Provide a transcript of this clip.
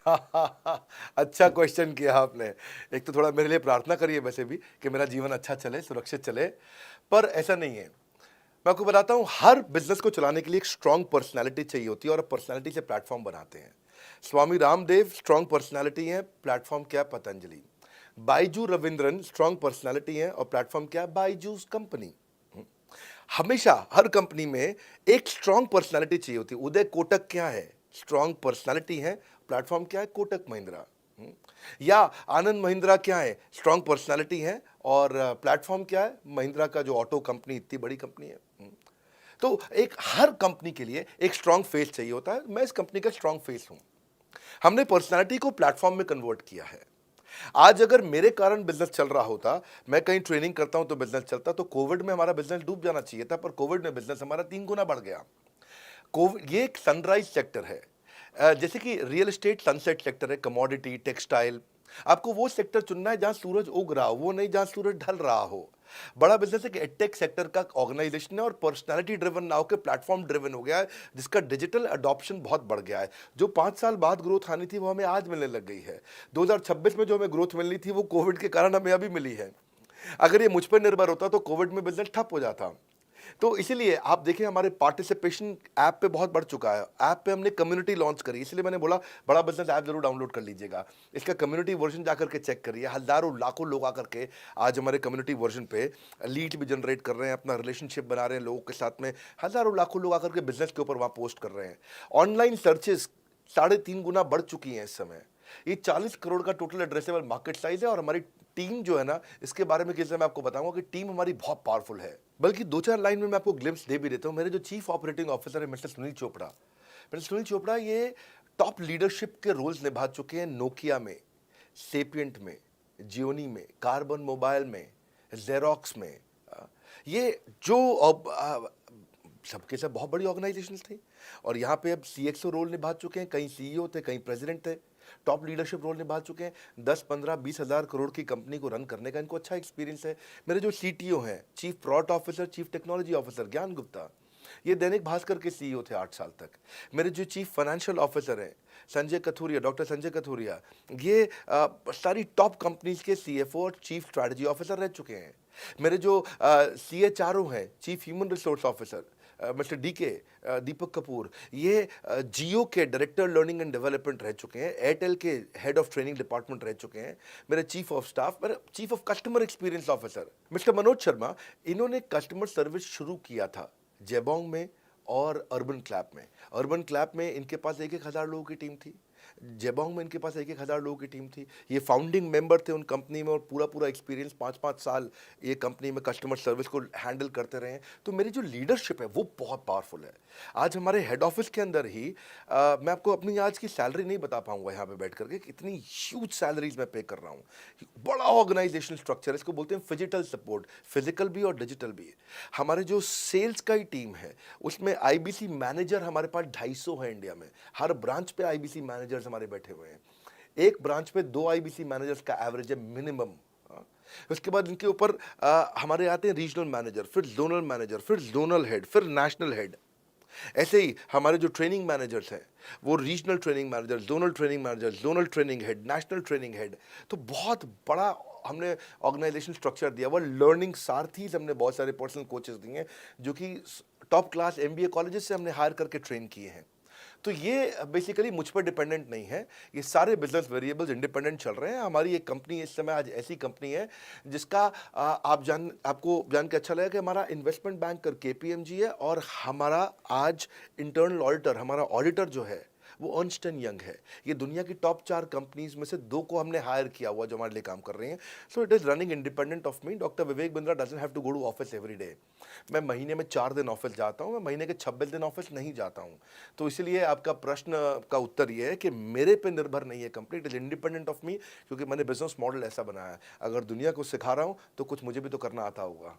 अच्छा क्वेश्चन किया आपने। एक तो थोड़ा मेरे लिए प्रार्थना करिए वैसे भी कि मेरा जीवन अच्छा चले, सुरक्षित चले, पर ऐसा नहीं है। मैं आपको बताता हूँ, हर बिज़नेस को चलाने के लिए एक स्ट्रॉन्ग पर्सनैलिटी चाहिए होती है और पर्सनैलिटी से प्लेटफ़ॉर्म बनाते हैं। स्वामी रामदेव स्ट्रॉन्ग पर्सनैलिटी हैं, प्लेटफ़ॉर्म क्या है? पतंजलि। बायजू रविंद्रन स्ट्रॉन्ग पर्सनैलिटी हैं और प्लेटफ़ॉर्म क्या है? बायजूस कंपनी। हमेशा हर कंपनी में एक स्ट्रॉन्ग पर्सनालिटी चाहिए होती है। उदय कोटक क्या है? स्ट्रॉन्ग पर्सनालिटी है, प्लेटफॉर्म क्या है? कोटक महिंद्रा। हम्म? या आनंद महिंद्रा क्या है? स्ट्रॉन्ग पर्सनालिटी है और प्लेटफॉर्म क्या है? महिंद्रा का जो ऑटो कंपनी इतनी बड़ी कंपनी है। तो एक हर कंपनी के लिए एक स्ट्रॉन्ग फेस चाहिए होता है। मैं इस कंपनी का स्ट्रॉन्ग फेस हूं। हमने पर्सनालिटी को प्लेटफॉर्म में कन्वर्ट किया है। आज अगर मेरे कारण बिजनेस चल रहा होता, मैं कहीं ट्रेनिंग करता हूं तो बिजनेस चलता, तो कोविड में हमारा बिजनेस डूब जाना चाहिए था, पर कोविड में बिजनेस हमारा 3 गुना बढ़ गया। कोविड ये एक सनराइज सेक्टर है। जैसे कि रियल एस्टेट सनसेट सेक्टर है, कमोडिटी, टेक्सटाइल। आपको वो सेक्टर चुनना है जहां सूरज उग रहा हो, वो नहीं जहां सूरज ढल रहा हो। बड़ा बिजनेस एक एडटेक सेक्टर का ऑर्गेनाइजेशन है और पर्सनालिटी ड्रिवन ना होकर प्लेटफॉर्म ड्रिवन हो गया है, जिसका डिजिटल अडॉप्शन बहुत बढ़ गया है। जो 5 साल बाद ग्रोथ आनी थी वो हमें आज मिलने लग गई है। 2026 में जो हमें ग्रोथ मिलनी थी वो कोविड के कारण हमें अभी मिली है। अगर ये मुझ पर निर्भर होता तो कोविड में बिजनेस ठप हो जाता। तो इसीलिए आप देखें, हमारे पार्टिसिपेशन ऐप पे बहुत बढ़ चुका है। ऐप पे हमने कम्युनिटी लॉन्च करी, इसलिए मैंने बोला बड़ा बिजनेस ऐप जरूर डाउनलोड कर लीजिएगा। इसका कम्युनिटी वर्जन जाकर के चेक करिए। हजारों लाखों लोग आकर के आज हमारे कम्युनिटी वर्जन पे लीड भी जनरेट कर रहे हैं, अपना रिलेशनशिप बना रहे हैं लोगों के साथ में। हजारों लाखों लोग आकर के बिजनेस के ऊपर वहां पोस्ट कर रहे हैं। ऑनलाइन सर्चेस 3.5 गुना बढ़ चुकी हैं इस समय। ये 40 करोड़ का टोटल एड्रेसेबल मार्केट साइज है और हमारी टीम जो है ना, इसके बारे में किसी मैं आपको बताऊंगा कि टीम हमारी बहुत पावरफुल है। बल्कि 2-4 लाइन में मैं आपको ग्लिम्स दे भी देता हूं। मेरे जो चीफ ऑपरेटिंग ऑफिसर है मिस्टर सुनील चोपड़ा, ये टॉप लीडरशिप के रोल्स निभा चुके हैं नोकिया में, सेपियंट में, जियोनी में, कार्बन मोबाइल में, जेरोक्स में। ये जो सबके सब बहुत बड़ी ऑर्गेनाइजेशंस थी और यहाँ पे अब सीएक्सओ रोल निभा चुके हैं, कहीं सीईओ थे, कहीं प्रेसिडेंट थे। टॉप लीडरशिप रोल निभा चुके हैं। 10, 15, 20 हज़ार करोड़ की कंपनी को रन करने का इनको अच्छा एक्सपीरियंस है। मेरे जो सीटीओ हैं, chief product officer, chief technology officer ज्ञान गुप्ता, ये दैनिक भास्कर के सीईओ थे 8 साल तक। मेरे जो चीफ फाइनेंशियल ऑफिसर हैं संजय कथुरिया, डॉक्टर संजय कथुरिया, ये सारी टॉप कंपनीज के सीएफओ और चीफ स्ट्रैटेजी ऑफिसर रह चुके हैं। मेरे जो सीएचआरओ हैं, chief human resource officer mister DK Deepak Kapoor, ये जियो के डायरेक्टर लर्निंग एंड डेवलपमेंट रह चुके हैं, एयरटेल के हेड ऑफ ट्रेनिंग डिपार्टमेंट रह चुके हैं। मेरे चीफ ऑफ स्टाफ, मेरे chief of customer experience officer mister Manoj Sharma, इन्होंने कस्टमर सर्विस शुरू किया था जेबोंग में और अर्बन क्लैप में। अर्बन क्लैप में इनके पास 1-1 हज़ार लोगों की टीम थी, जेबोंग में इनके पास 1-1 हज़ार लोगों की टीम थी। ये फाउंडिंग मेंबर थे उन कंपनी में और पूरा पूरा एक्सपीरियंस 5-5 साल ये कंपनी में कस्टमर सर्विस को हैंडल करते रहे हैं। तो मेरी जो लीडरशिप है वो बहुत पावरफुल है। आज हमारे हेड ऑफिस के अंदर ही मैं आपको अपनी आज की सैलरी नहीं बता पाऊंगा यहाँ पे बैठ करके, इतनी ह्यूज सैलरीज मैं पे कर रहा हूँ। बड़ा ऑर्गेनाइजेशन स्ट्रक्चर, इसको बोलते हैं फिजिटल सपोर्ट, फिजिकल भी और डिजिटल भी। हमारे जो सेल्स का ही टीम है उसमें आईबीसी मैनेजर हमारे पास 250 है इंडिया में। हर ब्रांच पे आईबीसी मैनेजर्स हमारे बैठे हुए हैं। एक ब्रांच पे 2 आईबीसी मैनेजर्स का एवरेज है मिनिमम। उसके बाद इनके ऊपर हमारे आते हैं रीजनल मैनेजर, फिर जोनल मैनेजर, फिर जोनल हेड, फिर नेशनल हेड। ऐसे ही हमारे जो ट्रेनिंग मैनेजर्स हैं वो regional training manager, zonal training manager, zonal training head, national training head. तो बहुत बड़ा हमने ऑर्गेनाइजेशन स्ट्रक्चर दिया हुआ। लर्निंग सारथीज हमने बहुत सारे पर्सनल कोचेस दिए हैं जो कि टॉप क्लास एमबीए कॉलेजेस से हमने हायर करके ट्रेन किए हैं। तो ये बेसिकली मुझ पर डिपेंडेंट नहीं है, ये सारे बिजनेस वेरिएबल्स इंडिपेंडेंट चल रहे हैं। हमारी एक कंपनी इस समय आज ऐसी कंपनी है जिसका आपको जान के अच्छा लगेगा कि हमारा इन्वेस्टमेंट बैंकर केपीएमजी है और हमारा आज इंटरनल ऑडिटर, हमारा ऑडिटर जो है वो अर्न्स्ट एंड यंग है। ये दुनिया की टॉप 4 कंपनीज में से 2 को हमने हायर किया हुआ जो हमारे लिए काम कर रही हैं। So it is running independent of me. Doctor Vivek Bindra doesn't have to go to office every day. मैं महीने में 4 दिन ऑफिस जाता हूँ, मैं महीने के 26 दिन ऑफिस नहीं जाता हूँ। तो इसलिए आपका प्रश्न का उत्तर ये है कि मेरे पे निर्भर नहीं है company, it is independent of मी, क्योंकि मैंने बिजनेस मॉडल ऐसा बनाया है। अगर दुनिया को सिखा रहा हूँ तो कुछ मुझे भी तो करना आता होगा।